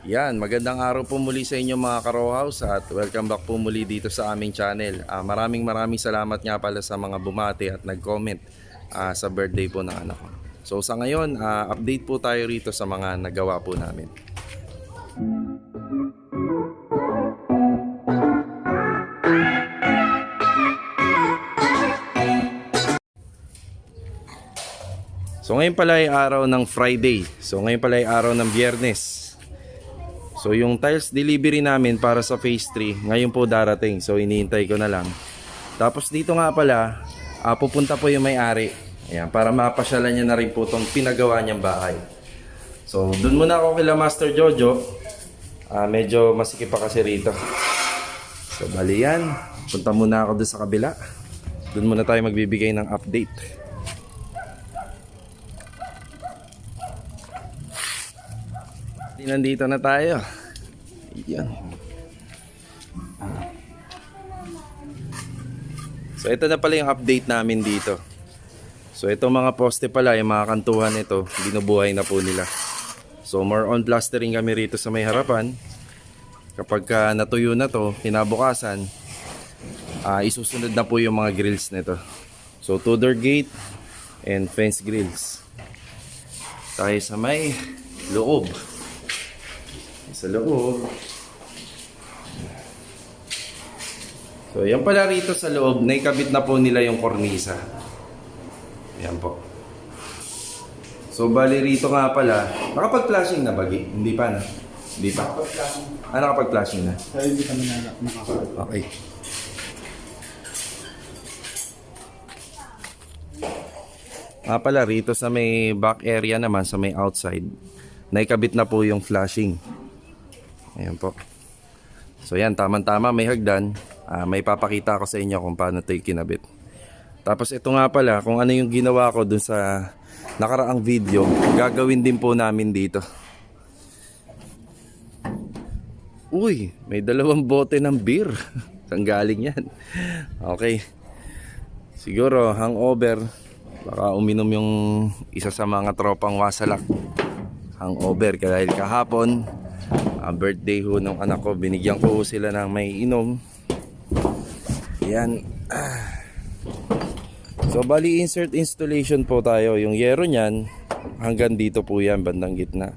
Yan, magandang araw po muli sa inyo mga ka-row house at welcome back po muli dito sa aming channel. Maraming salamat nga pala sa mga bumati at nag-comment sa birthday po ng anak ko. So sa ngayon, update po tayo rito sa mga nagawa po namin. So ngayon pala ay araw ng Friday. So ngayon pala ay araw ng Biyernes. So yung tiles delivery namin para sa phase 3 ngayon po darating. So iniintay ko na lang. Tapos dito nga pala pupunta po yung may-ari. Ayan, para mapasyalan niya na rin po itong pinagawa niyang bahay. So dun muna ako kila Master Jojo. Medyo masikip pa kasi rito. So bali yan. Punta muna ako dun sa kabila. Dun muna tayo magbibigay ng update. Nandito na tayo. Yan. So ito na pala yung update namin dito. So itong mga poste pala, yung mga kantuhan nito, binubuhay na po nila. So more on plastering kami rito sa may harapan. Kapag natuyo na to, kinabukasan, isusunod na po yung mga grills nito. So two-door gate and fence grills. Tayo sa may loob. Sa loob. So yan pala rito sa loob, naikabit na po nila yung kornisa. Yan po. So bali rito nga pala, nakapag-flashing na bagi? Hindi pa na? Hindi pa? Nakapag-flashing na? Hindi kami nakakapag. Okay. Pala rito sa may back area naman, sa may outside, naikabit na po yung flashing. Ayan po. So yan, tamang-tama, may hagdan. May papakita ko sa inyo kung paano ito kinabit. Tapos ito nga pala, kung ano yung ginawa ko dun sa nakaraang video, gagawin din po namin dito. Uy, may 2 bote ng beer. Saan galing yan? Okay. Siguro, hangover. Baka uminom yung isa sa mga tropang wasalak. Hangover, dahil kahapon birthday ho ng anak ko, binigyan ko sila ng may inom. Yan. So bali insert installation po tayo. Yung yero nyan hanggang dito po yan, bandang gitna.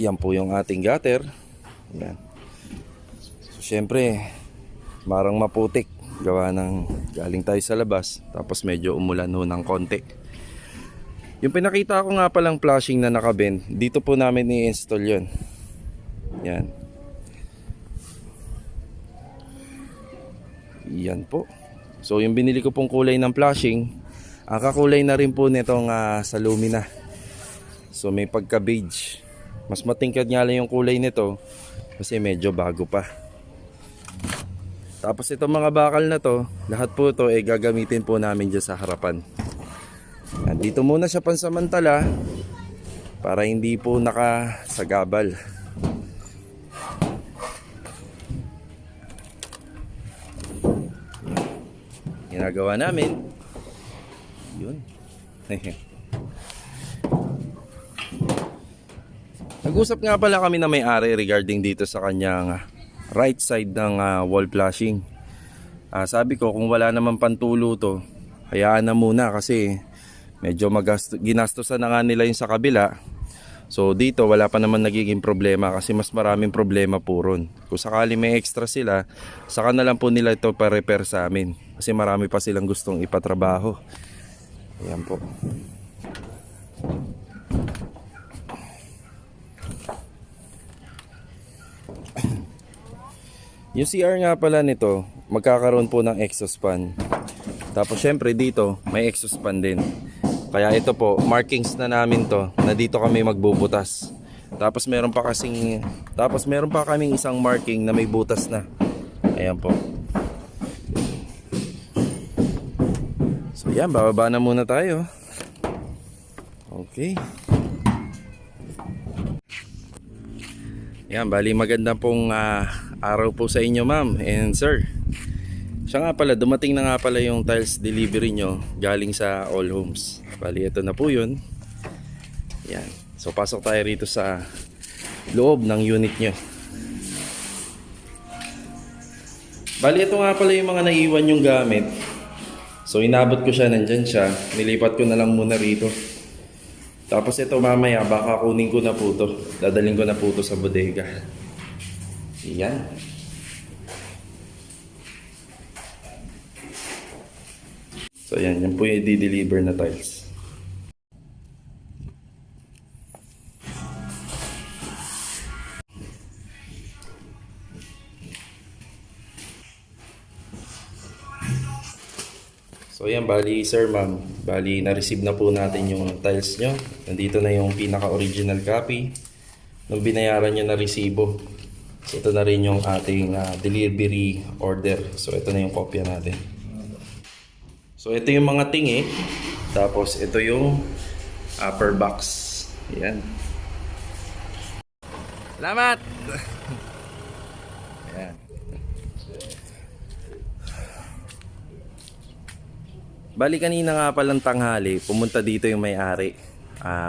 Yan po yung ating gutter. Yan. So syempre marang maputik, gawa ng galing tayo sa labas, tapos medyo umulan ho ng konti. Yung pinakita ko nga palang flashing na nakabend, dito po namin i-install yun. Yan. Yan po. So yung binili ko pong kulay ng flashing, ang kakulay na rin po nitong sa Lumina. So may pagka beige. Mas matingkad nga lang yung kulay nito kasi medyo bago pa. Tapos itong mga bakal na to, lahat po ito gagamitin po namin dyan sa harapan. Dito muna siya pansamantala para hindi po nakasagabal. Ginagawa namin yun. Nag-usap nga pala kami na may-ari regarding dito sa kanyang right side ng wall flashing. Sabi ko kung wala naman pantulo to, hayaan na muna kasi medyo ginastosan na nga nila yung sa kabila. So dito wala pa naman nagiging problema kasi mas maraming problema po ron. Kung sakali may extra sila, saka na lang po nila ito pa-repair sa amin. Kasi marami pa silang gustong ipatrabaho. Ayan po. Yung CR nga pala nito, magkakaroon po ng exhaust fan. Tapos syempre dito may exhaust fan din. Kaya ito po, markings na namin to na dito kami magbubutas. Tapos meron pa kaming isang marking na may butas na. Ayan po. So yan, bababa na muna tayo. Okay. Yan, bali maganda pong araw po sa inyo ma'am and sir. Siya nga pala, dumating na nga pala yung tiles delivery nyo galing sa All Homes. Bali ito na po yun. Yan. So pasok tayo rito sa loob ng unit nyo. Bali, ito nga pala yung mga naiwan yung gamit. So inabot ko siya, nandyan siya. Nilipat ko na lang muna rito. Tapos ito mamaya, baka kunin ko na po to. Dadaling ko na po to sa bodega. Yan. So yan, yan po yung i-deliver na tiles. So yan, bali sir ma'am, bali na-receive na po natin yung tiles nyo. Nandito na yung pinaka-original copy nung binayaran nyo na resibo. So ito na rin yung ating delivery order. So ito na yung kopya natin. So ito yung mga tingi. Tapos ito yung upper box. Yan. Salamat! Yan. Bali kanina nga palang tanghali, pumunta dito yung may-ari.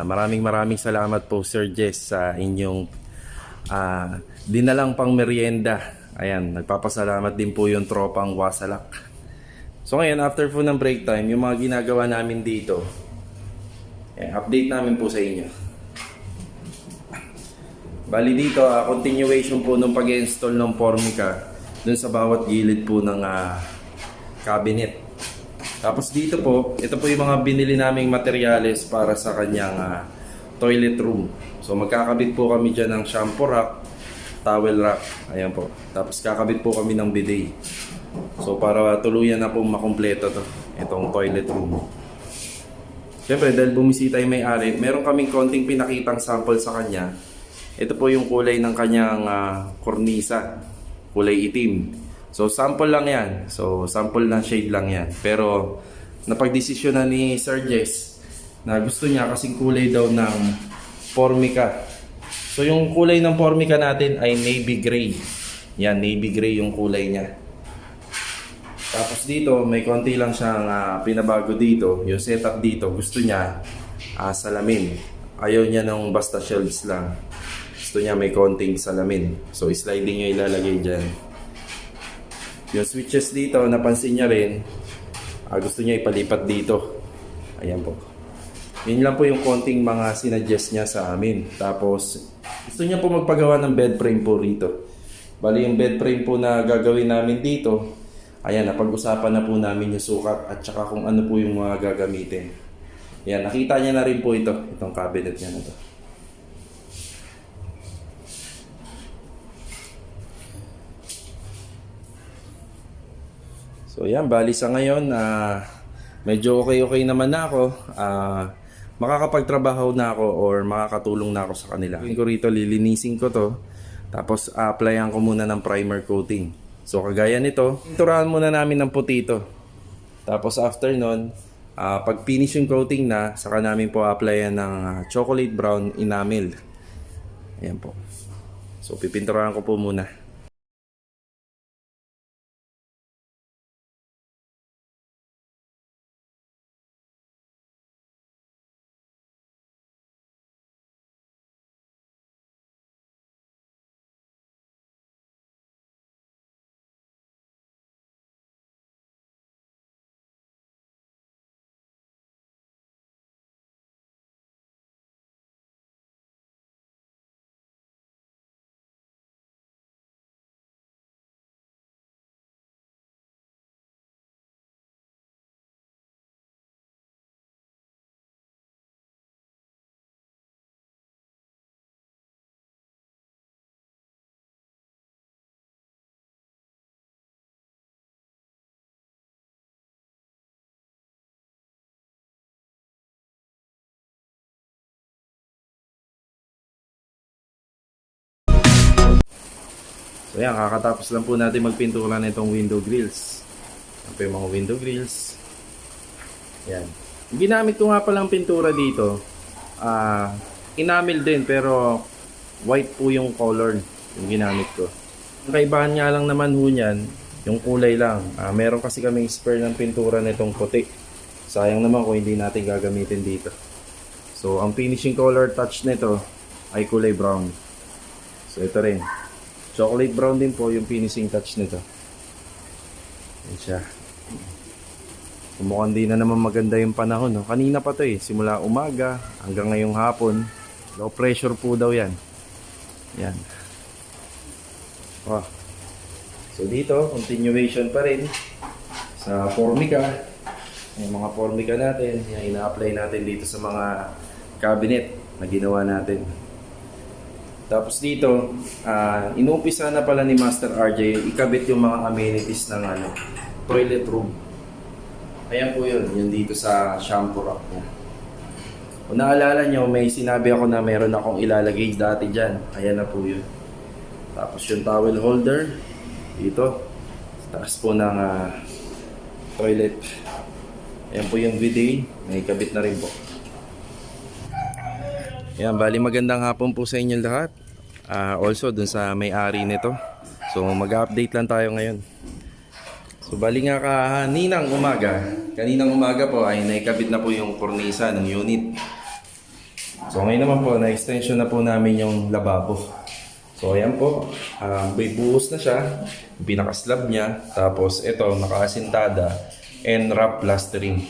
Maraming salamat po Sir Jess sa inyong dinalang pang merienda. Ayan, nagpapasalamat din po yung tropang Wasalak. So ngayon, after po ng break time, yung mga ginagawa namin dito, update namin po sa inyo. Bali dito, continuation po ng pag-install ng Formica dun sa bawat gilid po ng cabinet. Tapos dito po, ito po yung mga binili naming materyales para sa kanyang toilet room. So magkakabit po kami dyan ng shampoo rack, towel rack, ayan po. Tapos kakabit po kami ng bidet. So para tuluyan na po makumpleto to, itong toilet room. Siyempre dahil bumisita yung may-ari, meron kaming konting pinakitang sample sa kanya. Ito po yung kulay ng kanyang kornisa, kulay itim. So sample lang yan. So sample na shade lang yan. Pero napagdesisyon na ni Sir Jess na gusto niya kasing kulay daw ng Formica. So yung kulay ng Formica natin ay navy gray. Yan, navy gray yung kulay niya. Tapos dito may konti lang siyang pinabago dito. Yung setup dito gusto niya salamin. Ayaw niya ng basta shelves lang. Gusto niya may konting salamin. So sliding niya ilalagay dyan. Yung switches dito, napansin niya rin, gusto niya ipalipat dito. Ayan po. Yun lang po yung konting mga sinadjust niya sa amin. Tapos, gusto niya po magpagawa ng bed frame po rito. Bali yung bed frame po na gagawin namin dito, ayan, napag-usapan na po namin yung sukat at saka kung ano po yung mga gagamitin. Ayan, nakita niya na rin po ito, itong cabinet niya na to. So yan, bali sa ngayon, medyo okay naman na ako. Makakapagtrabaho na ako or makakatulong na ako sa kanila. Gawin ko rito, lilinisin ko to. Tapos applyan ko muna ng primer coating. So kagaya nito, pinturahan muna namin ng puti ito. Tapos after nun, pag finish yung coating na, saka namin po applyan ng chocolate brown enamel. Ayan po. So pipinturahan ko po muna. So yan, kakatapos lang po natin magpintura na itong window grills. Yan po yung mga window grills. Yan. Yung ginamit ko nga palang pintura dito, enamel din pero white po yung color yung ginamit ko. Ang kaibahan nga lang naman ho niyan, yung kulay lang. Meron kasi kaming spare ng pintura nitong puti. Sayang naman kung hindi natin gagamitin dito. So, ang finishing color touch nito ay kulay brown. So, ito rin. Chocolate brown din po yung finishing touch nito. Yan siya. Mukhang di na naman maganda yung panahon. No? Kanina pa to simula umaga hanggang ngayong hapon. Low pressure po daw yan. Yan. Oh. So dito, continuation pa rin sa formica. Yung mga formica natin, yung ina-apply natin dito sa mga cabinet na ginawa natin. Tapos dito, inumpisa na pala ni Master RJ ikabit yung mga amenities ng toilet room. Ayan po yun, yun dito sa shampoo rack niya. Kung naalala nyo, may sinabi ako na meron akong ilalagay dati dyan. Ayan na po yun. Tapos yung towel holder, dito. Taas po ng toilet. Ayan po yung bidet, may kabit na rin po. Ayan, bali magandang hapon po sa inyo lahat. Also dun sa may-ari nito. So mag-update lang tayo ngayon. So bali nga kaninang umaga po ay naikabit na po yung kornisa ng unit. So ngayon naman po, na-extension na po namin yung lababo. So ayan po, may buhos na siya, yung pinaka-slab niya, tapos ito naka-asintada and wrap plastering.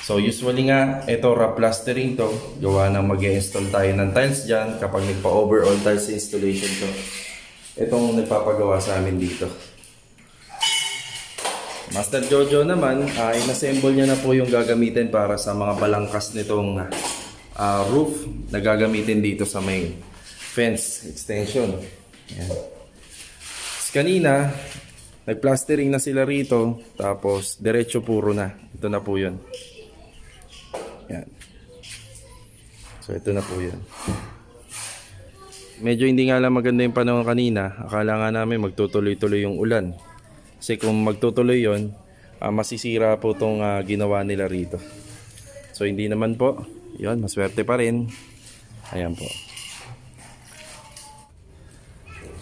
So usually nga, ito wrap plastering to, gawa na mag-i-install tayo ng tiles dyan kapag nagpa-overall tiles installation to. Itong nagpapagawa sa amin dito. Master Jojo naman, in-assemble niya na po yung gagamitin para sa mga balangkas nitong roof na gagamitin dito sa may fence extension. Ayan. Kanina, nagplastering na sila rito, tapos diretso puro na. Ito na po yun. Ayan. So ito na po yun. Medyo hindi nga lang maganda yung panahon kanina. Akala nga namin magtutuloy-tuloy yung ulan. Kasi kung magtutuloy yon, masisira po itong ginawa nila rito. So hindi naman po. Yun, maswerte pa rin. Ayan po.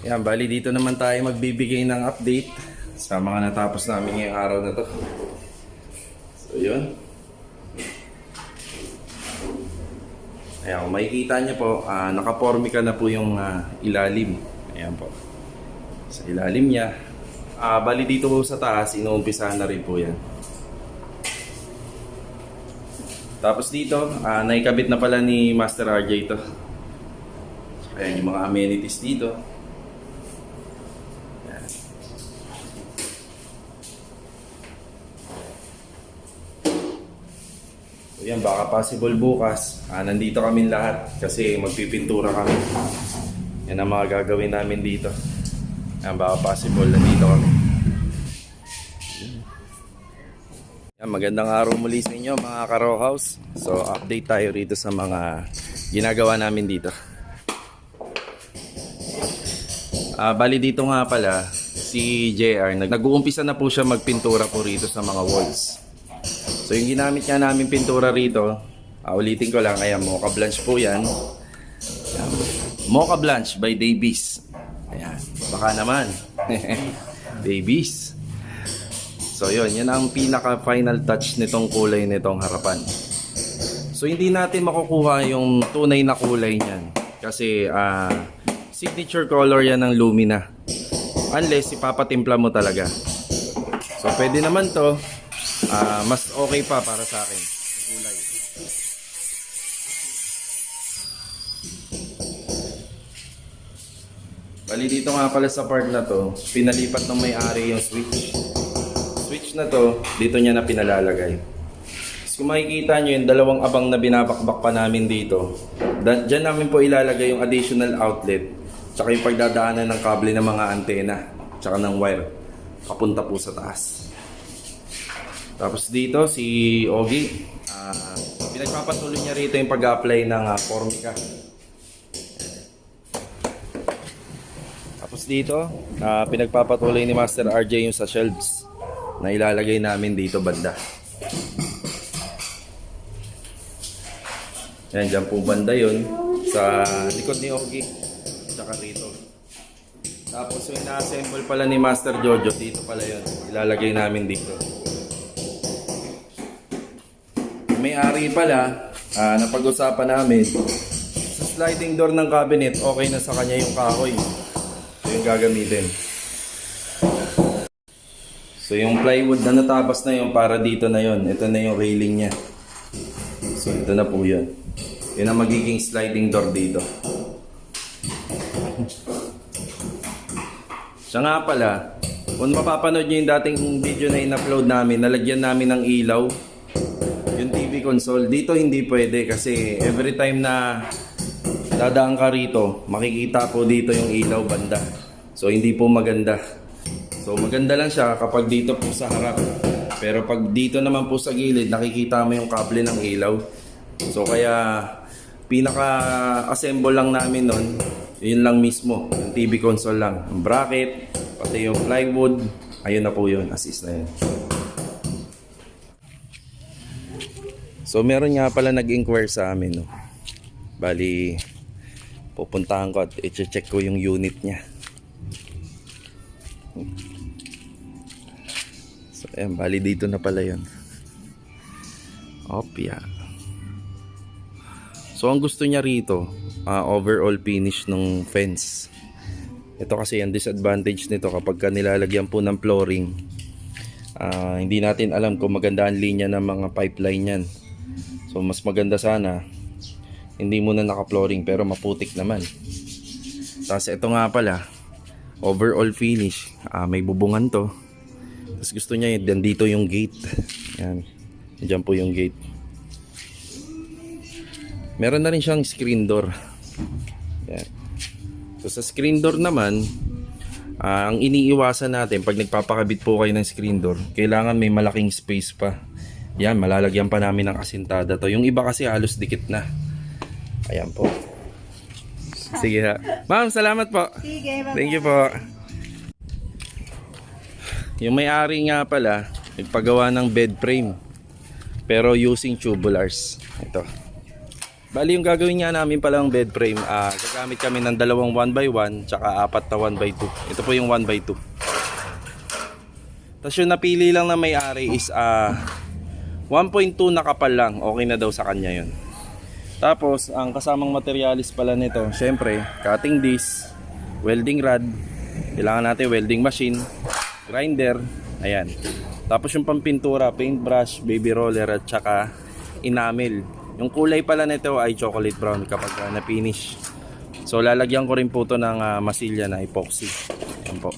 Ayan, bali dito naman tayo magbibigay ng update sa mga natapos namin ngayong araw na to. So yun. Ayan, kung makikita nyo po, nakapormika na po yung ilalim. Ayan po. Sa ilalim niya. Bali dito po sa taas, inuumpisahan na rin po yan. Tapos dito, naikabit na pala ni Master RJ ito. Ayan yung mga amenities dito. Ayan. So yan, baka possible bukas. Nandito kami lahat kasi magpipintura kami. Yan ang mga gagawin namin dito. Yan, baka possible nandito kami. Yan, magandang araw muli sa inyo mga ka-row house. So update tayo rito sa mga ginagawa namin dito. Bali dito nga pala si JR, nag-uumpisa na po siya magpintura po rito sa mga walls. So yung ginamit niya namin pintura rito, ulitin ko lang, ayan, Mocha Blanche po yan. Ayan, Mocha Blanche by Davies. Ayan, baka naman. Davies. So yun, yan ang pinaka final touch nitong kulay nitong harapan. So hindi natin makukuha yung tunay na kulay niyan kasi signature color yan ng Lumina. Unless ipapatimpla mo talaga. So pwede naman to, mas okay pa para sa akin yung kulay. Bali dito nga pala sa part na to, pinalipat ng may-ari yung switch. Switch na to, dito niya na pinalalagay. So, kung makikita nyo yung dalawang abang na binabakbak pa namin dito, dyan namin po ilalagay yung additional outlet, tsaka yung pagdadaanan ng kable ng mga antena, tsaka ng wire, papunta po sa taas. Tapos dito, si Ogie, pinagpapatuloy niya rito yung pag-apply ng formica. Tapos dito, pinagpapatuloy ni Master RJ yung sa shelves na ilalagay namin dito banda. Yan, dyan po banda yun sa likod ni Ogie, tsaka rito. Tapos yung ina-assemble pala ni Master Jojo, dito pala yun, ilalagay namin dito. May-ari pala, napag-usapan namin, sa sliding door ng cabinet, okay na sa kanya yung kahoy. So yung gagamitin. So yung plywood na natabas na yun, para dito na yun. Ito na yung railing niya. So ito na po yun. Yun ang magiging sliding door dito. Siya nga pala, kung mapapanood nyo yung dating video na in-upload namin, nalagyan namin ng ilaw yung TV console. Dito hindi pwede kasi every time na dadaan ka rito, makikita po dito yung ilaw banda. So hindi po maganda. So maganda lang siya kapag dito po sa harap. Pero pag dito naman po sa gilid, nakikita mo yung kable ng ilaw. So kaya pinaka-assemble lang namin nun, yun lang mismo, yung TV console lang. Yung bracket, pati yung plywood, ayun na po yun, assist na yun. So meron nga pala nag-inquire sa amin, no? Bali, pupuntahan ko at i-check ko yung unit niya. So ayan, bali dito na pala yun. Opya. So ang gusto niya rito, overall finish ng fence. Ito kasi ang disadvantage nito kapag nilalagyan po ng flooring, hindi natin alam kung maganda ang linya ng mga pipeline yan. So mas maganda sana hindi muna naka-flooring pero maputik naman. Tapos ito nga pala, overall finish, may bubungan to. Tapos gusto niya dito yung gate. Yan. Diyan po yung gate. Meron na rin siyang screen door. Yan. So sa screen door naman, ang iniiwasan natin pag nagpapakabit po kayo ng screen door, kailangan may malaking space pa. Yan, malalagyan pa namin ng asintada to. Yung iba kasi halos dikit na. Ayan po. Sige ha. Ma'am, salamat po. Sige, bye-bye. Thank you po. Yung may-ari nga pala, nagpagawa ng bed frame. Pero using tubulars. Ito. Bali yung gagawin nga namin palang bed frame, gagamit kami ng dalawang 1x1 tsaka apat na 1x2. Ito po yung 1x2. Tapos yung napili lang na may-ari is 1.2 na kapal lang. Okay na daw sa kanya yun. Tapos ang kasamang materialis pala nito, syempre cutting disc, welding rod, kailangan natin welding machine, grinder, ayan. Tapos yung pampintura, paintbrush, baby roller at tsaka enamel. Yung kulay pala nito ay chocolate brown kapag na-finish. So lalagyan ko rin po ito ng masilya na epoxy. Ayan po.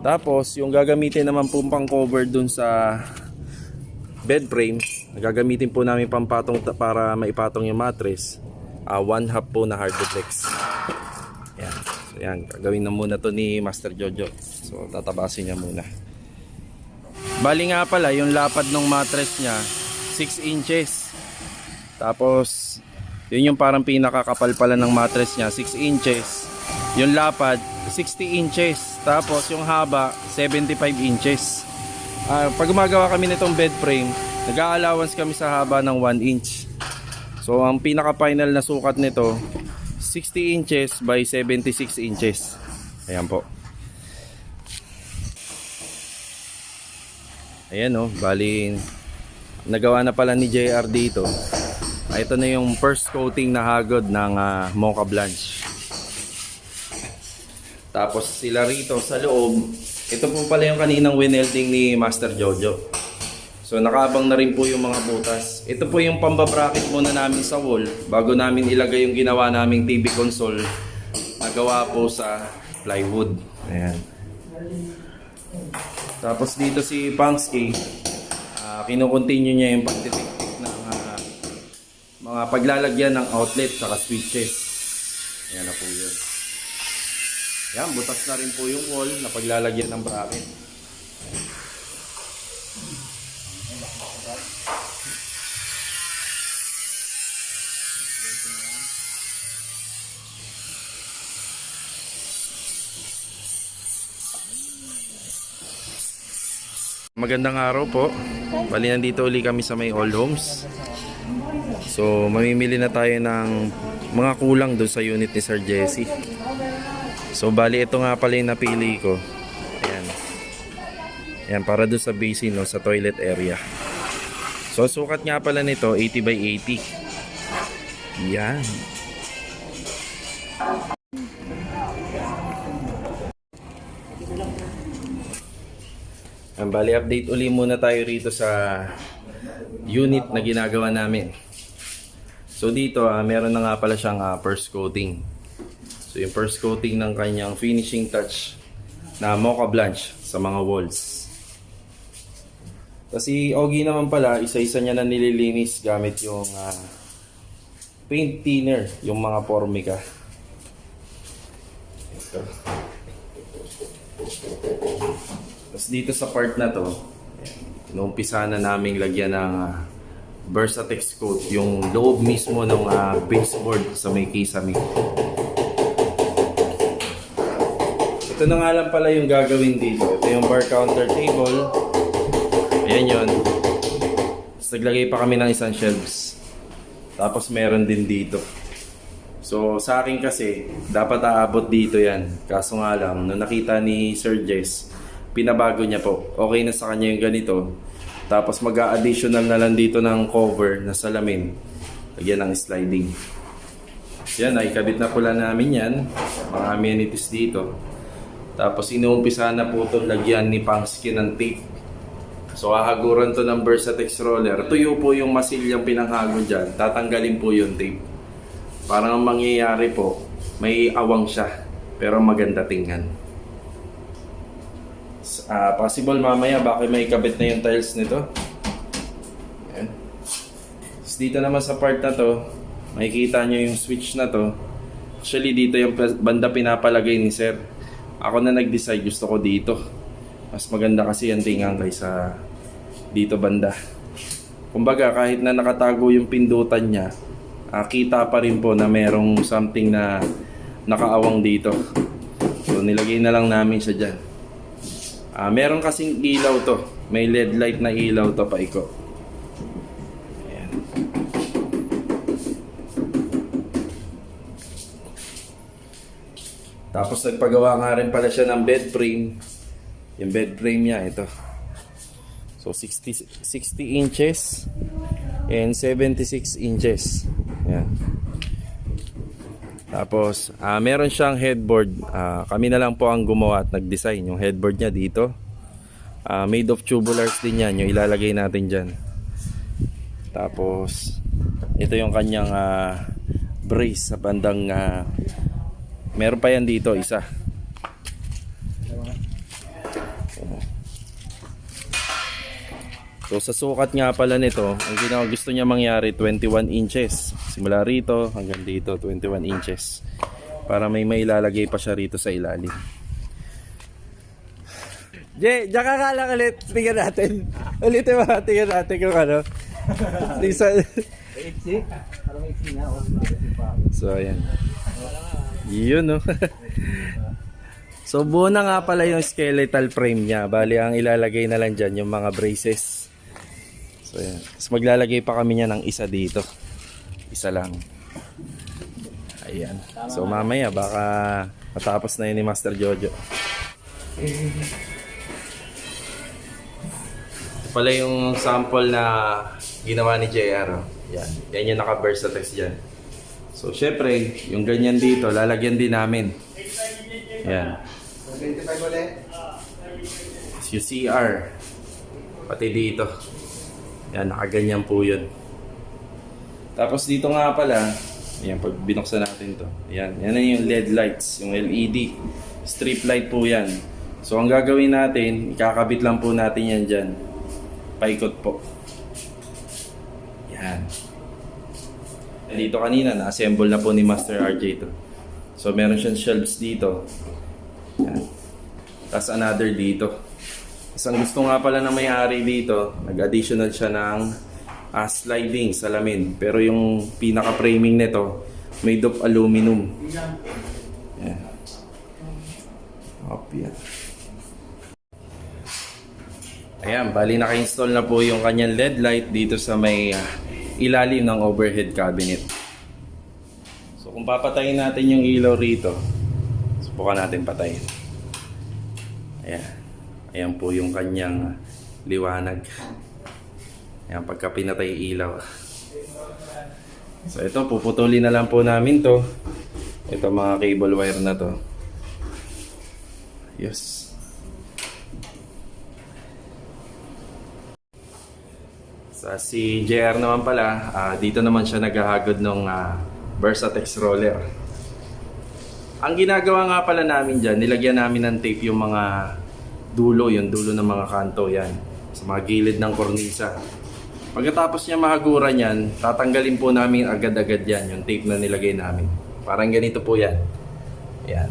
Tapos yung gagamitin naman po pang cover dun sa bed frame, gagamitin po namin pampatong para maipatong yung mattress. 1/2 po na harduplex. Ayan. So yan, gagawin na muna to ni Master Jojo. So tatabasin niya muna. Bali nga pala yung lapad ng mattress niya 6 inches. Tapos yun yung parang pinakakapal pala ng mattress niya, 6 inches. Yung lapad 60 inches. Tapos yung haba 75 inches. Pag gumagawa kami nitong bed frame, nag-a-allowance kami sa haba ng 1 inch. So ang pinaka final na sukat nito 60 inches by 76 inches. Ayan po. Ayan o, bali nagawa na pala ni JR dito. Ito na yung first coating na hagod ng Mocha Blanche. Tapos sila rito sa loob, ito po pala yung kaninang winelding ni Master Jojo. So nakaabang na rin po yung mga butas. Ito po yung pambabracket muna namin sa wall bago namin ilagay yung ginawa naming TV console na gawa po sa plywood. Ayan. Tapos dito si Pangsky, kinukontinue niya yung pagtitiktik ng mga paglalagyan ng outlet saka switches. Ayan na po yun. Ayan, butas na rin po yung wall na paglalagyan ng bracket. Magandang araw po. Bali nandito uli kami sa may Old Homes. So mamimili na tayo ng mga kulang doon sa unit ni Sir Jesse. So bali ito nga pala yung napili ko. Ayan. Ayan, para doon sa basin, no, sa toilet area. So sukat nga pala nito 80 by 80. Yan. Ang bali update uli muna tayo rito sa unit na ginagawa namin. So dito meron na nga pala siyang first coating. So yung first coating ng kanyang finishing touch na Mocha Blanch sa mga walls. Kasi Ogie naman pala, isa-isa niya na nililinis gamit yung paint thinner, yung mga Formica. Ito. Tapos dito sa part na to, inuumpisa na naming lagyan ng Versatex coat, yung loob mismo ng baseboard sa may kisame. Ito na nga lang pala yung gagawin dito. Ito yung bar counter table. Ayan yun. Tapos naglagay pa kami ng isang shelves. Tapos meron din dito. So sa akin kasi, dapat aabot dito yan. Kaso nga lang, nung nakita ni Sir Jess, pinabago niya po. Okay na sa kanya yung ganito. Tapos mag-a-additional na lang dito ng cover na salamin. Lagyan ng sliding. Yan, naikabit na pula namin yan. Mga amenities dito. Tapos inuumpisa na po itong lagyan ni Pangskin ng tape. So hahaguran to ng Versatex roller. Tuyo po yung masilyang pinanghago dyan. Tatanggalin po yung tape. Parang ang mangyayari po, may awang siya. Pero maganda tingnan. Possible mamaya baka may kabit na yung tiles nito. Ayan. Tapos dito naman sa part na to, makikita nyo yung switch na to. Actually dito yung banda pinapalagay ni Sir. Ako na nag-decide, gusto ko dito. Mas maganda kasi yung tingang kaysa dito banda. Kumbaga kahit na nakatago yung pindutan niya, kita pa rin po na merong something na nakaawang dito. So nilagay na lang namin siya dyan. Meron kasing ilaw to. May LED light na ilaw to paiko. Ayan. Tapos nagpagawa nga rin pala siya ng bed frame. Yung bed frame niya ito. So 60 inches and 76 inches. Ayan. Tapos meron siyang headboard. Kami na lang po ang gumawa at nag-design. Yung headboard niya dito. Made of tubulars din yan. Yung ilalagay natin dyan. Tapos ito yung kanyang brace sa bandang meron pa yan dito, isa. So sa sukat nga pala nito, ang gusto niya mangyari 21 inches. Simula rito hanggang dito 21 inches. Para may mailalagay pa siya rito sa ilalim. Jay, diyan ka lang ulit. Tingnan natin. Ulitin mo, tingnan natin kung ano. So ayan. Yun no. So buo na nga pala yung skeletal frame niya. Bali ang ilalagay na lang dyan yung mga braces. So ayan. Tapos maglalagay pa kami niya ng isa dito. Isa lang. Ayan. So mamaya baka matapos na yun ni Master Jojo. Ito pala yung sample na ginawa ni JR. Yan. Yan yung naka-Versatex dyan. So syempre, yung ganyan dito, lalagyan din namin. Yan. 25 ulit. Yung CR. Pati dito. Yan, nakaganyan po yun. Tapos dito nga pala, yan, pag binuksan natin to. Yan, yan na yung LED lights, yung LED. Strip light po yan. So ang gagawin natin, ikakabit lang po natin yan dyan. Paikot po. Yan. Dito kanina, na-assemble na po ni Master RJ to. So meron siyang shelves dito. Yan. Tapos another dito. Isang gusto nga pala ng may-ari dito, nag-additional siya ng sliding salamin. Pero yung pinaka-framing nito, made of aluminum. Yan. Up yan. Ayan, bali naka-install na po yung kanyang LED light dito sa may ilalim ng overhead cabinet. So kung papatayin natin yung ilaw rito, subukan natin patayin. Ayan. Ayan po yung kanyang liwanag. Ayan, pagka pinatay yung ilaw. So ito, puputulin na lang po namin to. Ito mga cable wire na to. Yes. Sa si JR naman pala, dito naman siya naghahagod ng Versatex roller. Ang ginagawa nga pala namin dyan, nilagyan namin ng tape yung mga dulo, yung dulo ng mga kanto yan. Sa mga gilid ng kornisa. Pagkatapos niya mahaguran yan, tatanggalin po namin agad-agad yan, yung tape na nilagay namin. Parang ganito po yan. Yan.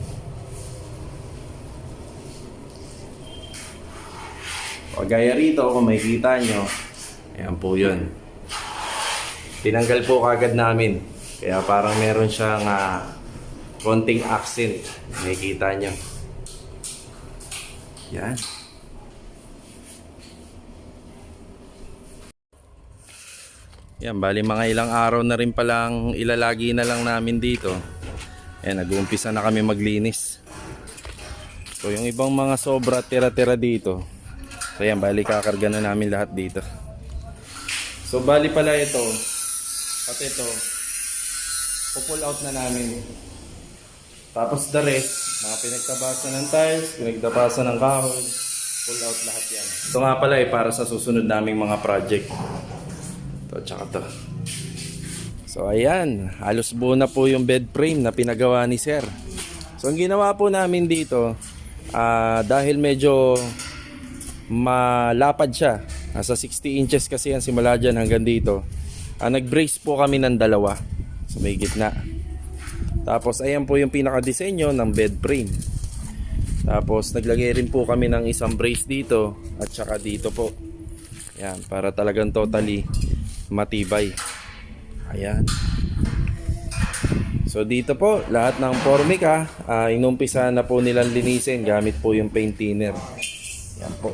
O gaya rito, kung makikita nyo, ayan po yun. Tinanggal po kagad namin. Kaya parang meron siyang konting accent. Makikita nyo. Yan. Yan, bali mga ilang araw na rin palang ilalagi na lang namin dito. Ayan, nag-uumpisa na kami maglinis. So yung ibang mga sobra tira-tira dito. So yan, bali kakarga na namin lahat dito. So bali pala ito, pati ito, pull out na namin. Tapos the rest, mga pinagtabasan ng tiles, pinagtabasan ng kahoy, pull out lahat yan. Ito nga pala para sa susunod naming mga project. Ito, tsaka to. So ayan, halos buo na po yung bed frame na pinagawa ni Sir. So ang ginawa po namin dito, dahil medyo malapad siya, nasa 60 inches kasi yan simula dyan hanggang dito, nag-brace po kami ng dalawa sa may gitna. Tapos ayan po yung pinaka-disenyo ng bed frame. Tapos naglagay rin po kami ng isang brace dito at saka dito po. Ayan, para talagang totally matibay. Ayan. So dito po, lahat ng formica, inumpisa na po nilang linisin gamit po yung paint thinner. Ayan po.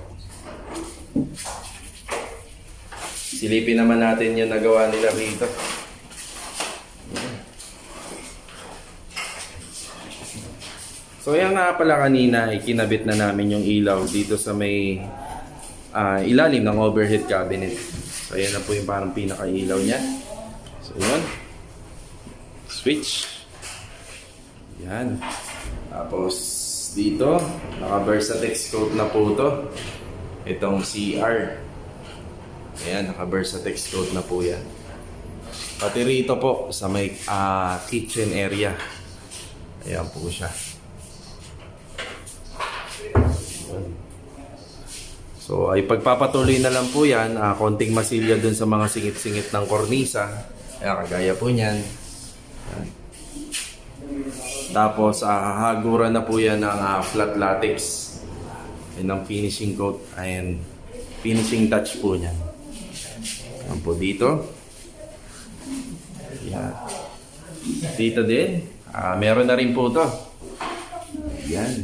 Silipin naman natin yung nagawa nila rito. So yan nga pala kanina, ikinabit na namin yung ilaw dito sa may ilalim ng overhead cabinet. So yan na po yung parang pinaka-ilaw niya. So yun. Switch. Yan. Tapos dito, naka-Versatex coat na po ito. Itong CR. Ayan, naka-Versatex coat na po yan. Pati rito po sa may kitchen area. Ayan po siya. So ay pagpapatuloy na lang po yan, konting masilya dun sa mga singit-singit ng kornisa. Ayan, kagaya po niyan. Ayan. Tapos hahaguran na po yan ng flat latex. Ayan ang finishing coat. Ayan, finishing touch po niyan. Ayan po dito. Ayan. Dito din. Meron na rin po to. Ayan.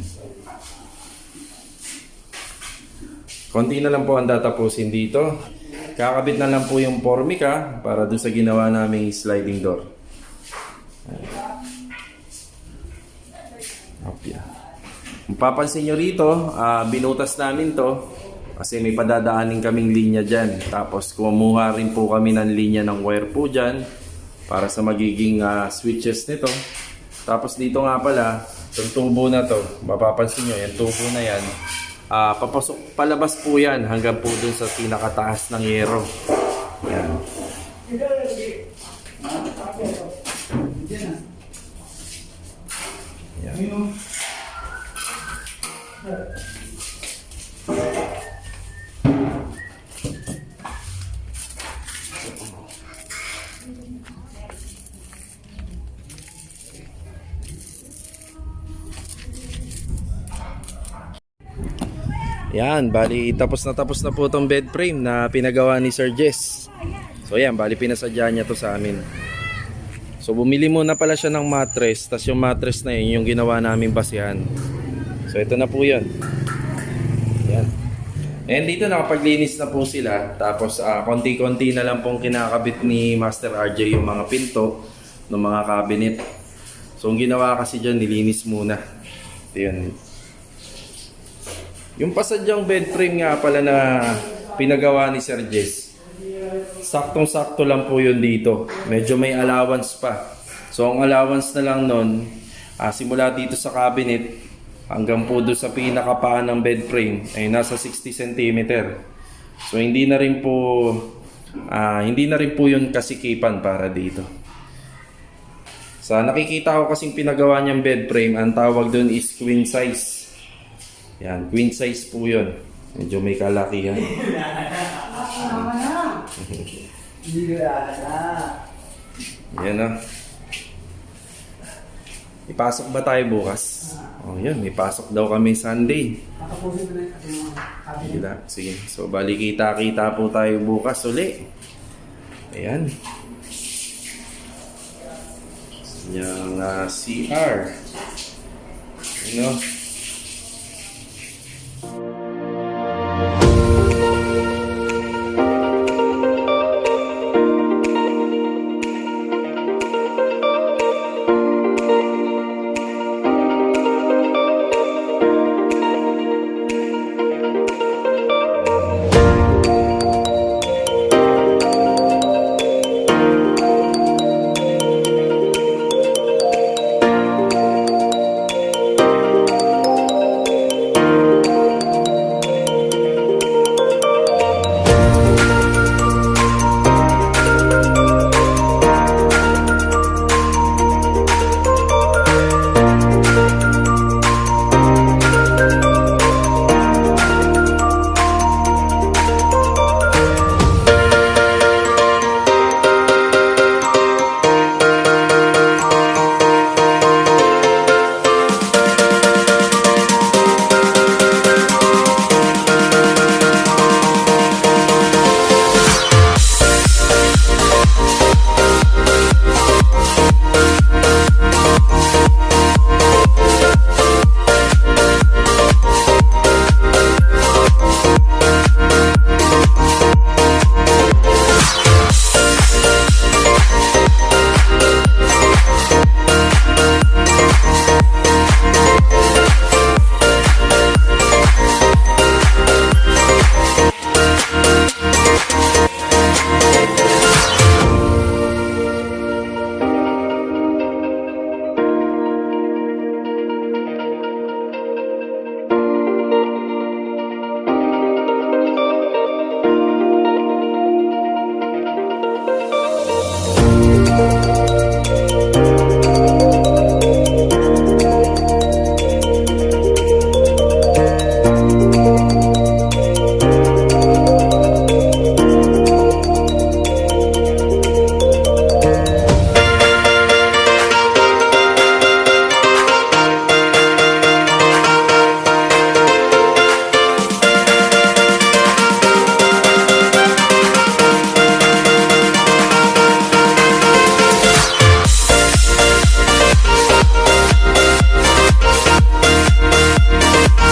Konti na lang po ang tatapusin dito. Kakabit na lang po yung formica para doon sa ginawa naming sliding door. Okay. Kung papansin nyo rito, binutas namin to kasi may padadaanin kaming linya dyan. Tapos kumuha rin po kami ng linya ng wire po dyan para sa magiging switches nito. Tapos dito nga pala, itong tubo na to, mapapansin nyo, yung tubo na yan, papasok, palabas po yan hanggang po dun sa pinakataas ng yero. Yan. Yan. Yan, bali tapos na po itong bed frame na pinagawa ni Sir Jess. So yan, bali pinasadya niya to sa amin. So bumili muna pala siya ng mattress, tas yung mattress na yun yung ginawa namin basihan. So ito na po yun. Yan. And dito nakapaglinis na po sila. Tapos konti-konti na lang pong kinakabit ni Master RJ yung mga pinto ng mga cabinet. So ang ginawa kasi dyan, nilinis muna. Ito yun. Yung pasadyang bed frame nga pala na pinagawa ni Sir Jess. saktong-sakto lang po yun dito. Medyo may allowance pa. So ang allowance na lang nun, simula dito sa cabinet hanggang po doon sa pinakapaan ng bed frame ay nasa 60 cm. So hindi na rin po yun kasikipan para dito. Sa nakikita ko kasing pinagawa niyang bed frame, ang tawag doon is queen size. Yan, queen size po yun. Medyo may kalakihan. Yan o. Ipasok ba tayo bukas? Oh, yun. Ipasok daw kami Sunday. Sige. So, bali kita-kita po tayo bukas uli. Ayan. Yung CR. You know?